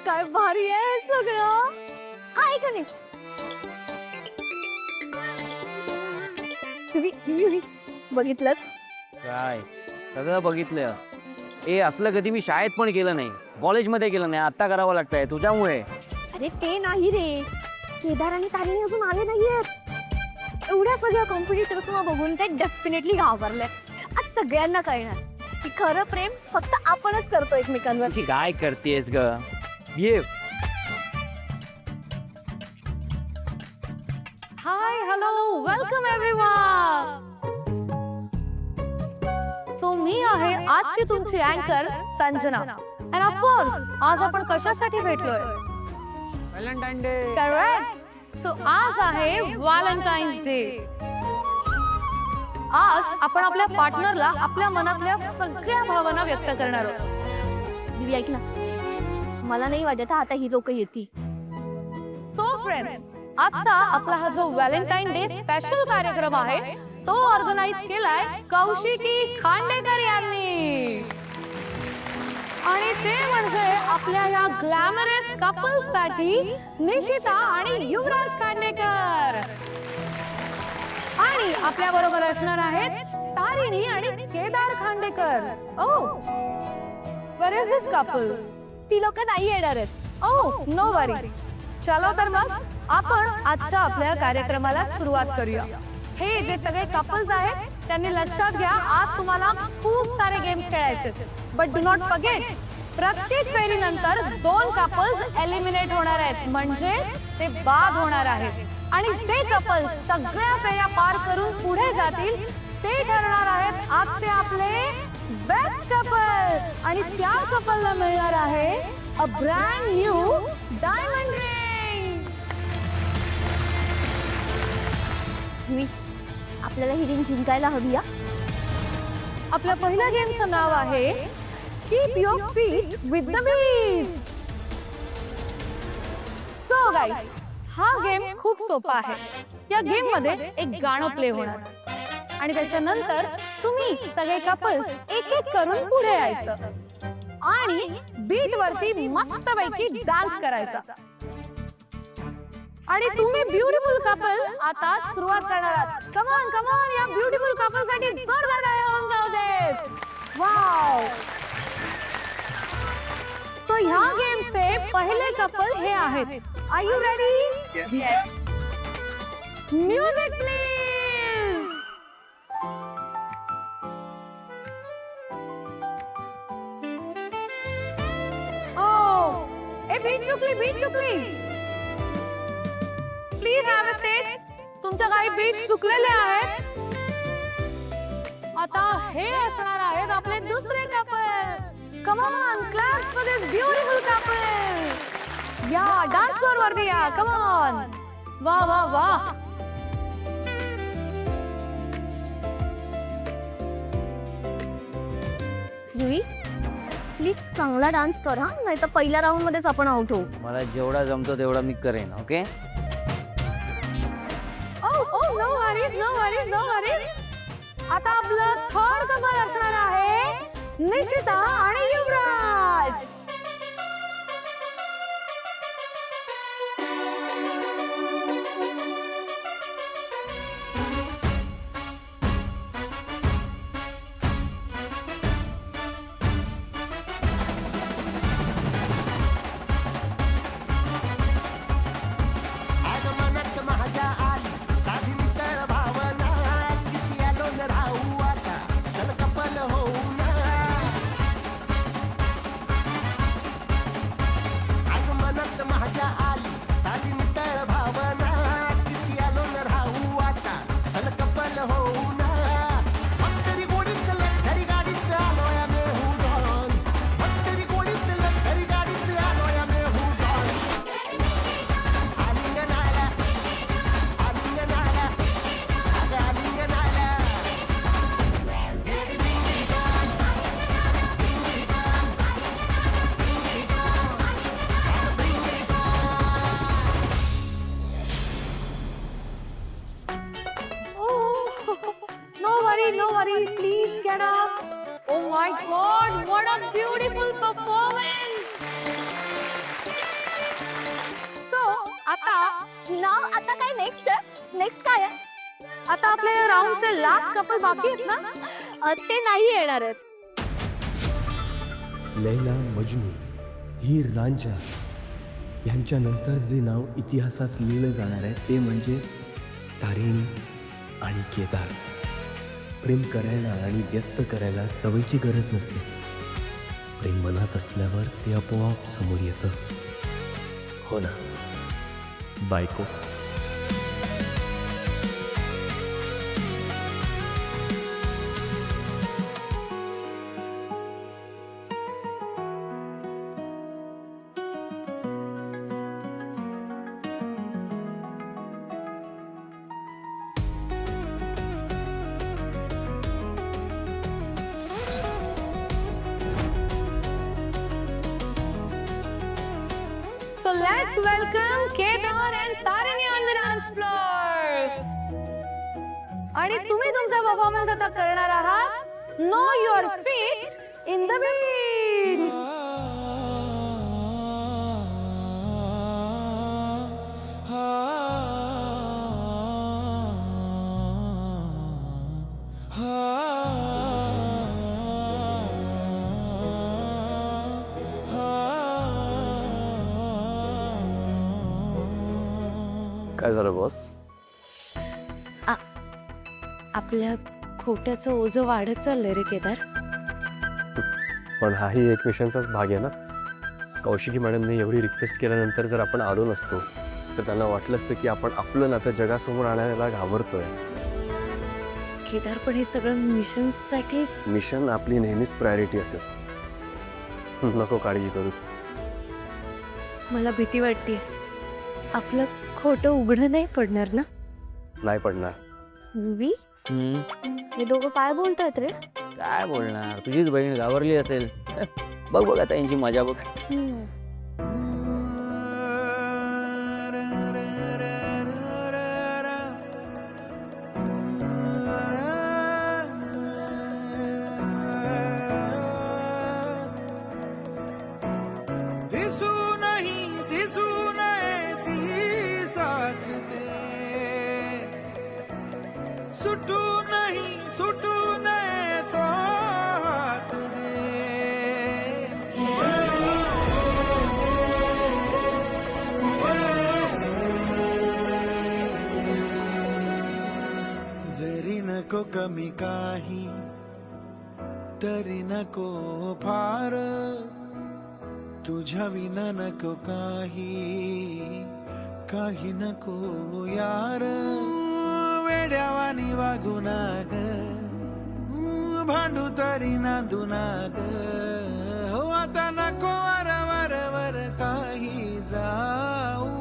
काय भारी आहे सगळं. ऐक ना बघितलंस काय सगळं बघितलं. असलं कधी मी शाळेत पण केलं नाही, कॉलेजमध्ये केलं नाही, आता करावं लागतंय तुझ्यामुळे. अरे ते नाही रे, केदार आणि तारिणी अजून आले नाहीयेत. एवढ्या सगळ्या कॉम्पिटिटर्सना बघून ते डेफिनेटली घाबरले. आज सगळ्यांना कळणार की खरं प्रेम फक्त आपणच करतो एकमेकांवर. अशी काय करतेस ग? ये हाय हॅलो वेलकम एव्हरीवन. तो मी आहे आजची तुमची अँकर संजना. अँड ऑफ कोर्स आज आपण कशासाठी भेटलोय? Valentine day. करेक्ट. सो आज आहे व्हॅलेंटाईन्स डे. आज आपण आपल्या पार्टनरला आपल्या मनातल्या सगळ्या भावना व्यक्त करणार आहोत. दिवी ऐक ना, मला नाही वाटत आता ही लोक येतील. सो फ्रेंड्स, आजचा आपला हा जो व्हॅलेंटाईन डे स्पेशल कार्यक्रम आहे तो ऑर्गनाइज केलाय कौशिकी खांडेकर यांनी. आणि ते म्हणजे आपल्या या ग्लॅमरस कपल्स साठी निशिता आणि युवराज खांडेकर. आणि आपल्या बरोबर असणार आहेत तारिणी आणि केदार खांडेकर. ओह, वेअर इज दिस कपल? ती लोक नाही येणारच. ओह, नो वरी. चलो तर मग आपण आजच्या आपल्या कार्यक्रमाला सुरुवात करूया. हे जे सगळे कपल्स आहेत त्यांनी लक्षात घ्या, आज तुम्हाला खूप सारे गेम्स खेळायचे. बट डू नॉट फॉरगेट, प्रत्येक फेरीनंतर 2 कपल्स एलिमिनेट होणार आहेत, म्हणजे ते बाद होणार आहेत. आणि जे कपल्स सगळ्या फेऱ्या पार करून पुढे जातील ते ठरणार आहेत आजचे आपले बेस्ट कपल. आणि त्या कपलला मिळणार आहे a brand new diamond ring. आपल्याला ही रिंग जिंकायला हवी. आपल्या पहिल्या गेमचं नाव आहे keep your feet with the beat. So guys, हा गेम खूप सोपा आहे. या गेम मध्ये एक गाणं प्ले होणार आणि त्याच्यानंतर तुम्ही सगळे कपल एक एक करून पुढे यायचं आणि बीट वरती मस्तपैकी डान्स करायचा. आणि तुम्ही ब्युटिफुल कपल आता सुरुवात करणार आहात. कम ऑन कम ऑन, या ब्युटिफुल कपल साठी जोरदार टाळ्या होऊन जाऊ देत. वाव. सो ह्या गेमचे पहिले कपल हे आहेत. Are you ready? Music please. Oh, ए बीट चुकली. Please have a seat. तुमच्या काही बीट चुकलेले आहेत. आता हे असणार आहेत आपले दुसरे couple. Come on, claps for this beautiful couple. या डान्स फ्लोर वरती या. Come on. वाह वाह वाह. दिवी प्लीज चांगला डान्स कर हा, नाही तर पहिल्या राऊंड मध्येच आपण आउट होऊ. मला जेवढा जमतो तेवढा मी करेन. ओके. No worries. आता आपलं थर्ड कपल असणार आहे निशिता आणि युवराज. No worry, please get up. Oh my God, what a beautiful performance! नाव आता काय नेक्स्ट काय आहे? आता आपले राऊंडचे लास्ट कपल बाकी आहेत ना? ते नाही येणार आहेत. लैला मजनू, हीर रांझा यांच्यानंतर जे नाव इतिहासात लिहिलं जाणार आहे ते म्हणजे तारिणी आणि केदार. प्रेम करायला आणि व्यक्त करायला सवयीची गरज नसते. प्रेम मनात असल्यावर ते आपोआप समोर येतं. हो ना बायको? So let's welcome Kedar and Tarini on the dance floor. आणि तुम्ही तुमचा परफॉर्मन्स आता करणार आहात no your feet in the beat. काय झालं बॉस? आपल्या खोट्याचं ओझं वाढत चाललंय रे केदार. पण हाही एक मिशनचाच भाग आहे ना. कौशिकी मॅडमने एवढी रिक्वेस्ट केल्यानंतर जर आपण आलो नसतो तर त्यांना वाटलं असतं की आपण आपलं नातं जगासमोर आणायला घाबरतोय. केदार पण हे सगळं मिशनसाठी मिशन आपली नेहमीच प्रायोरिटी असेल. नको काळजी करूस. मला भीती वाटते. आपलं खोटं उघडं नाही पडणार ना? नाही पडणार. मूवी हे दोघं काय बोलतात रे? काय बोलणार, तुझीच बहीण घाबरली असेल. बघ बघ आता यांची मजा बघ. जरी नको कमी काही तरी नको फार, तुझ्या विना नको काही नको यार. वेड्यावानी वागू नाग, भांडू तरी नांदू नाग. हो आता नको वर वर वर काही जाऊ.